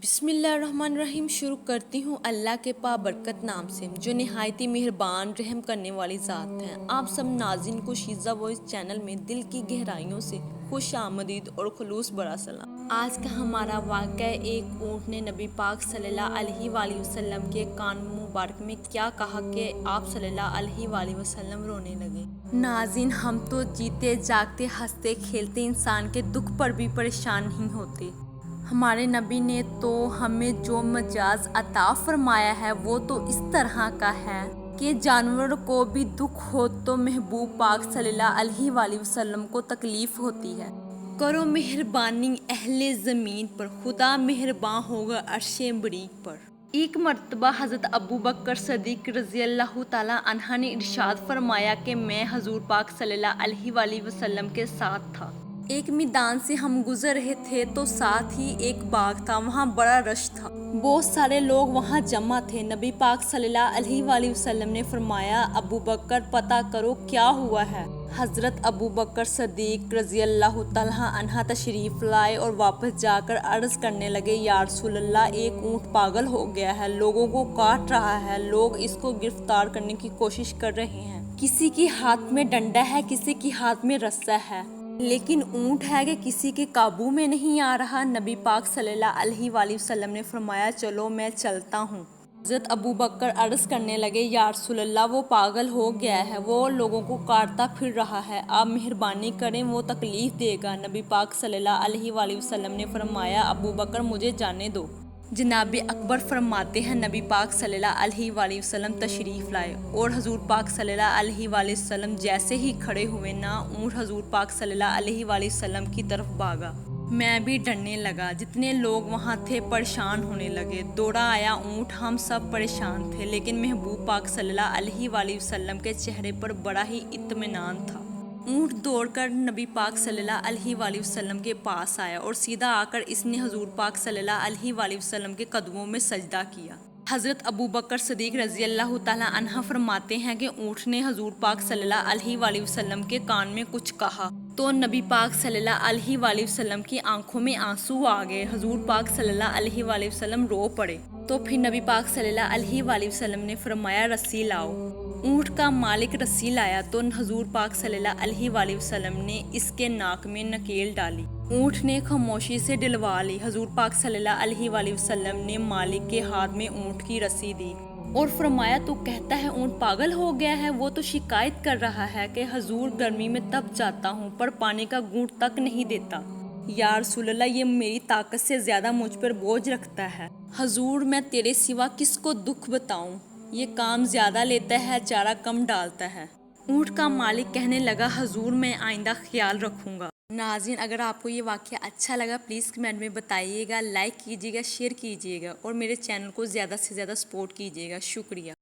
بسم اللہ الرحمن الرحیم۔ شروع کرتی ہوں اللہ کے بابرکت نام سے جو نہایت ہی مہربان رحم کرنے والی ذات ہیں۔ آپ سب ناظرین کو شیزہ وائس چینل میں دل کی گہرائیوں سے خوش آمدید اور خلوص بھرا سلام۔ آج کا ہمارا واقعہ ایک اونٹ نے نبی پاک صلی اللہ علیہ وآلہ وسلم کے کان مبارک میں کیا کہا کہ آپ صلی اللہ علیہ وآلہ وسلم رونے لگے۔ ناظرین، ہم تو جیتے جاگتے ہنستے کھیلتے انسان کے دکھ پر بھی پریشان نہیں ہوتے۔ ہمارے نبی نے تو ہمیں جو مجاز عطا فرمایا ہے وہ تو اس طرح کا ہے کہ جانور کو بھی دکھ ہو تو محبوب پاک صلی اللہ علیہ وآلہ وسلم کو تکلیف ہوتی ہے۔ کرو مہربانی اہل زمین پر، خدا مہرباں ہوگا عرش بریک پر۔ ایک مرتبہ حضرت ابو بکر صدیق رضی اللہ تعالیٰ عنہ نے ارشاد فرمایا کہ میں حضور پاک صلی اللہ علیہ وآلہ وسلم کے ساتھ تھا۔ ایک میدان سے ہم گزر رہے تھے تو ساتھ ہی ایک باغ تھا، وہاں بڑا رش تھا، بہت سارے لوگ وہاں جمع تھے۔ نبی پاک صلی اللہ علیہ وآلہ وسلم نے فرمایا، ابو بکر پتہ کرو کیا ہوا ہے۔ حضرت ابو بکر صدیق رضی اللہ تعالیٰ عنہ تشریف لائے اور واپس جا کر عرض کرنے لگے، یا رسول اللہ، ایک اونٹ پاگل ہو گیا ہے، لوگوں کو کاٹ رہا ہے، لوگ اس کو گرفتار کرنے کی کوشش کر رہے ہیں، کسی کے ہاتھ میں ڈنڈا ہے، کسی کے ہاتھ میں رسا ہے، لیکن اونٹ ہے کہ کسی کے قابو میں نہیں آ رہا۔ نبی پاک صلی اللہ علیہ وآلہ وسلم نے فرمایا، چلو میں چلتا ہوں۔ حضرت ابو بکر عرض کرنے لگے، یا رسول اللہ، وہ پاگل ہو گیا ہے، وہ لوگوں کو کاٹتا پھر رہا ہے، آپ مہربانی کریں، وہ تکلیف دے گا۔ نبی پاک صلی اللہ علیہ وآلہ وسلم نے فرمایا، ابو بکر مجھے جانے دو۔ جناب اکبر فرماتے ہیں، نبی پاک صلی اللہ علیہ وآلہ وسلم تشریف لائے اور حضور پاک صلی اللہ علیہ وآلہ وسلم جیسے ہی کھڑے ہوئے نا اونٹ حضور پاک صلی اللہ علیہ وآلہ وسلم کی طرف بھاگا۔ میں بھی ڈرنے لگا، جتنے لوگ وہاں تھے پریشان ہونے لگے، دوڑا آیا اونٹ، ہم سب پریشان تھے، لیکن محبوب پاک صلی اللہ علیہ وآلہ وسلم کے چہرے پر بڑا ہی اطمینان تھا۔ اونٹ دوڑ کر نبی پاک صلی اللہ علیہ وآلہ وسلم کے پاس آیا اور سیدھا آ کر اس نے حضور پاک صلی اللہ علیہ وآلہ وسلم کے قدموں میں سجدہ کیا۔ حضرت ابو بکر صدیق رضی اللہ تعالیٰ عنہ فرماتے ہیں کہ اونٹ نے حضور پاک صلی اللہ علیہ وآلہ وسلم کے کان میں کچھ کہا تو نبی پاک صلی اللہ علیہ وآلہ وسلم کی آنکھوں میں آنسو آ گئے، حضور پاک صلی اللہ علیہ وآلہ وسلم رو پڑے۔ تو پھر نبی پاک صلی اللہ علیہ وآلہ وسلم نے فرمایا، رسی لاؤ۔ اونٹ کا مالک رسی لایا تو حضور پاک صلی اللہ علیہ وآلہ وسلم نے اس کے ناک میں نکیل ڈالی، اونٹ نے خاموشی سے ڈلوا لی۔ حضور پاک صلی اللہ علیہ وآلہ وسلم نے مالک کے ہاتھ میں اونٹ کی رسی دی اور فرمایا، تو کہتا ہے اونٹ پاگل ہو گیا ہے، وہ تو شکایت کر رہا ہے کہ حضور گرمی میں تپ جاتا ہوں پر پانی کا گھونٹ تک نہیں دیتا۔ یا رسول اللہ، یہ میری طاقت سے زیادہ مجھ پر بوجھ رکھتا ہے، حضور میں تیرے سوا کس کو دکھ بتاؤں، یہ کام زیادہ لیتا ہے، چارہ کم ڈالتا ہے۔ اونٹ کا مالک کہنے لگا، حضور میں آئندہ خیال رکھوں گا۔ ناظرین، اگر آپ کو یہ واقعہ اچھا لگا پلیز کمنٹ میں بتائیے گا، لائک کیجیے گا، شیئر کیجیے گا اور میرے چینل کو زیادہ سے زیادہ سپورٹ کیجیے گا۔ شکریہ۔